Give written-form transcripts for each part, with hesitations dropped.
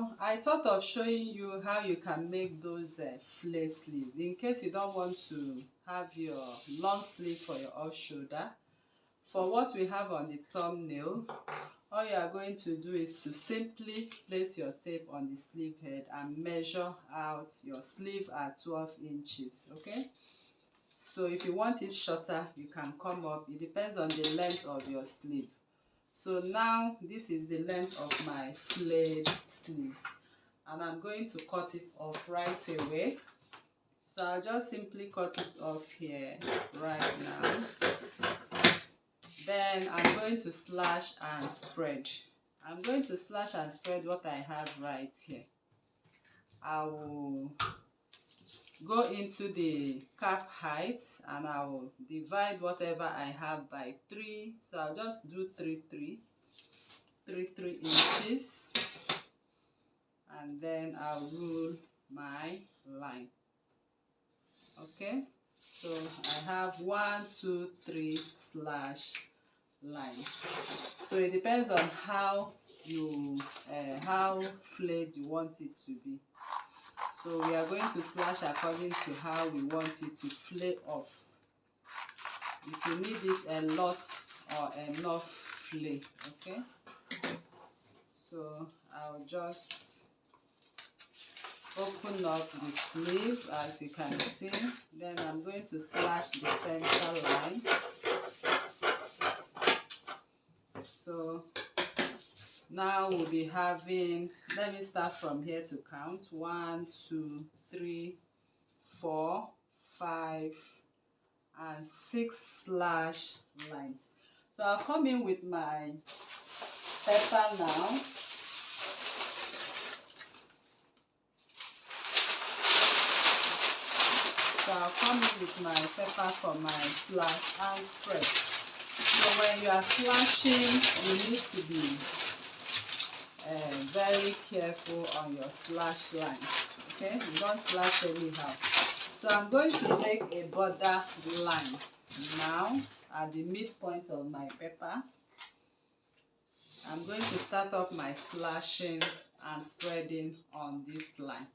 So I thought of showing you how you can make those flare sleeves in case you don't want to have your long sleeve for your off shoulder. For what we have on the thumbnail, all you are going to do is to simply place your tape on the sleeve head and measure out your sleeve at 12 inches. Okay, so if you want it shorter, you can come up. It depends on the length of your sleeve. So now this is the length of my flared sleeves, and I'm going to cut it off right away. So I'll just simply cut it off here right now. Then I'm going to slash and spread. I'm going to slash and spread what I have right here. I will go into the cap height and I will divide whatever I have by 3. So I'll just do 3 inches, and then I'll rule my line. Okay, so I have 1, 2, 3 slash lines. So it depends on how you how flared you want it to be. So we are going to slash according to how we want it to flare off. If you need it a lot or enough flare, okay. So I'll just open up the sleeve as you can see. Then I'm going to slash the center line. So now we'll be having, let me start from here to count, 1, 2, 3, 4, 5, and 6 slash lines. So I'll come in with my pepper now. So I'll come in with my pepper for my slash and spread. So when you are slashing, you need to be very careful on your slash lines. Okay, you don't slash anyhow. So I'm going to make a border line now at the midpoint of my pepper. I'm going to start up my slashing and spreading on this line.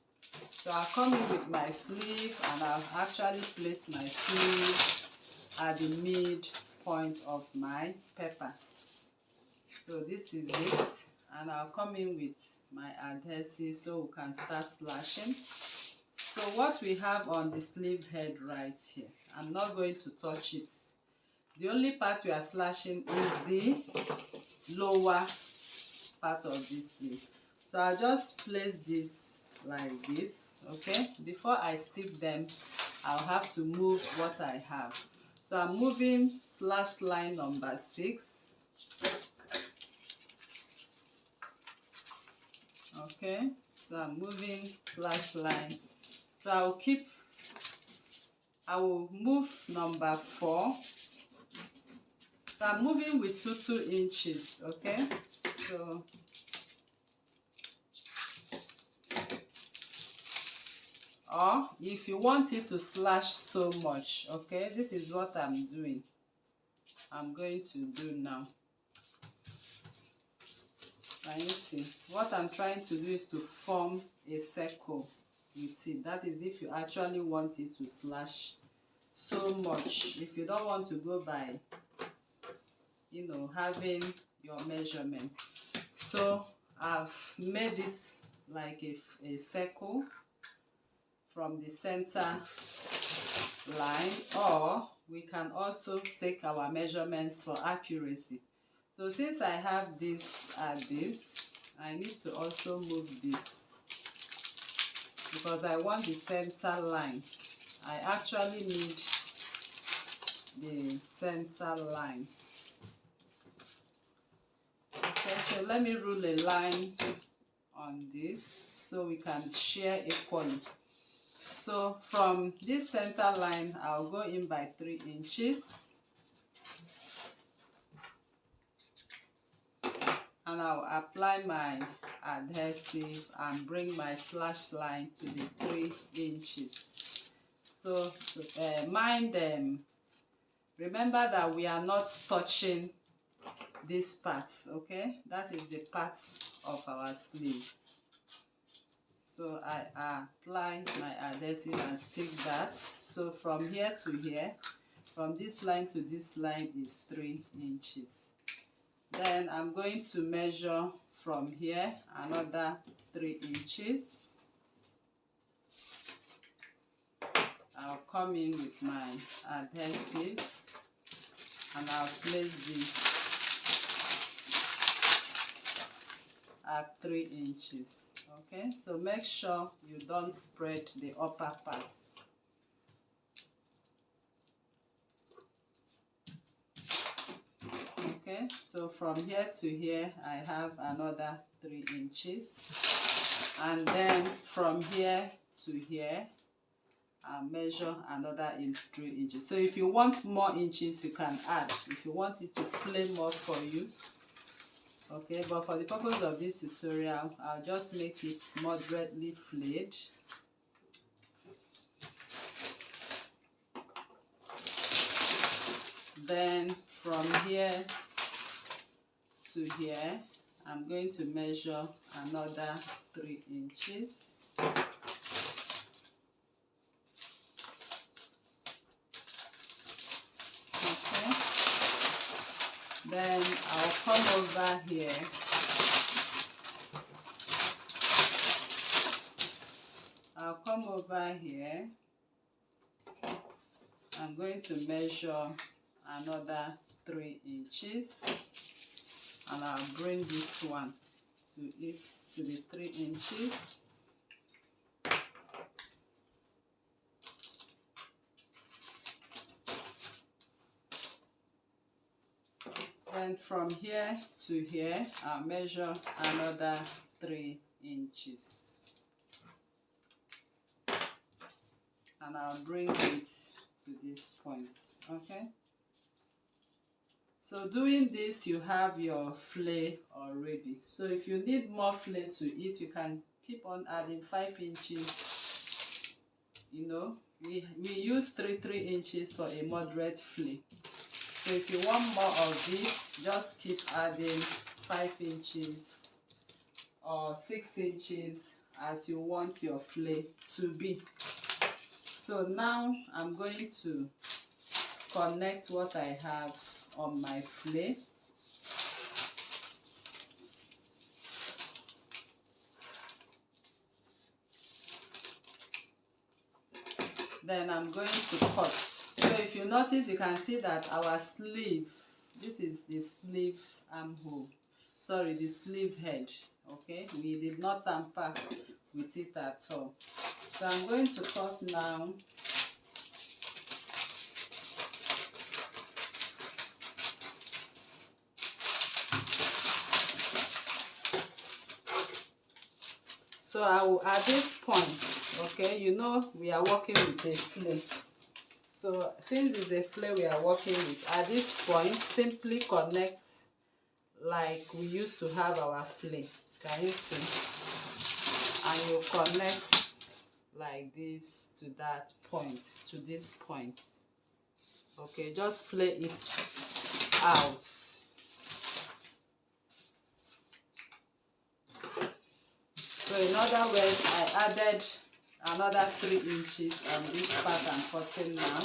So I'll come in with my sleeve and I'll actually place my sleeve at the midpoint of my pepper. So this is it, and I'll come in with my adhesive so we can start slashing. So what we have on the sleeve head right here, I'm not going to touch it. The only part we are slashing is the lower part of this sleeve. So I'll just place this like this. Okay, before I stick them, I'll have to move what I have. So I'm moving slash line number 6. Okay, so I'm moving slash line. So I will move number 4. So I'm moving with 2 inches. Okay, so or if you want it to slash so much, okay, this is what I'm doing. I'm going to do now. Can you see? What I'm trying to do is to form a circle with it. That is if you actually want it to slash so much. If you don't want to go by, you know, having your measurement. So I've made it like a circle from the center line, or we can also take our measurements for accuracy. So since I have this at this, I need to also move this because I want the center line. I actually need the center line. Okay, so let me rule a line on this so we can share equally. So from this center line, I'll go in by 3 inches. And I'll apply my adhesive and bring my slash line to the 3 inches. So mind remember that we are not touching these parts, okay? That is the parts of our sleeve. So I apply my adhesive and stick that. So from here to here, from this line to this line is 3 inches. Then I'm going to measure from here another 3 inches. I'll come in with my adhesive and I'll place this at 3 inches. Okay, so make sure you don't spread the upper parts. Okay, so from here to here I have another 3 inches, and then from here to here I'll measure another 3 inches. So if you want more inches you can add, if you want it to flay more for you. Okay, but for the purpose of this tutorial I'll just make it moderately flayed. Then from here to here I'm going to measure another 3 inches. Okay, then I'll come over here I'm going to measure another 3 inches, and I'll bring this one to the 3 inches. Then from here to here I'll measure another 3 inches, and I'll bring it to this point. Okay, so doing this you have your flay already. So if you need more flay to eat, you can keep on adding 5 inches. You know, we use 3 inches for a moderate flay. So if you want more of this, just keep adding 5 inches or 6 inches as you want your flay to be. So now I'm going to connect what I have on my flay. Then I'm going to cut. So if you notice, you can see that our sleeve, this is the sleeve armhole, sorry, the sleeve head. Okay, we did not tamper with it at all. So I'm going to cut now. So I will, at this point, okay, you know we are working with a flay. So since it's a flay we are working with, at this point simply connect like we used to have our flay. Can you see? And you connect like this to that point, to this point. Okay, just flay it out. So in other words, I added another 3 inches on this part I'm cutting now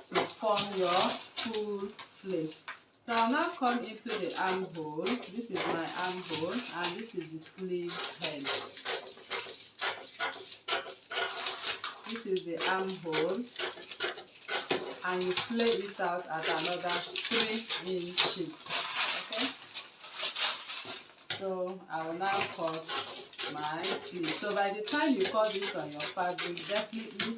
to form your full flay. So I'll now come into the armhole. This is my armhole and this is the sleeve head. This is the armhole, and you flay it out at another 3 inches. Okay, so I will now cut my sleeve. So by the time you cut this on your fabric, definitely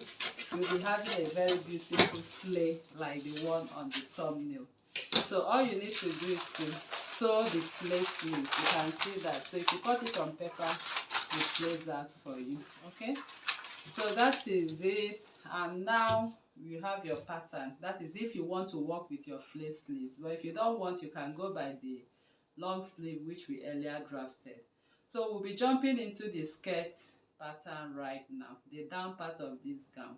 you'll be having a very beautiful flay like the one on the thumbnail. So all you need to do is to sew the flay sleeves. You can see that. So if you cut it on paper, it plays that for you. Okay, so that is it. And now you have your pattern. That is if you want to work with your flay sleeves. But if you don't want, you can go by the long sleeve which we earlier drafted. So we'll be jumping into the skirt pattern right now, the down part of this gown.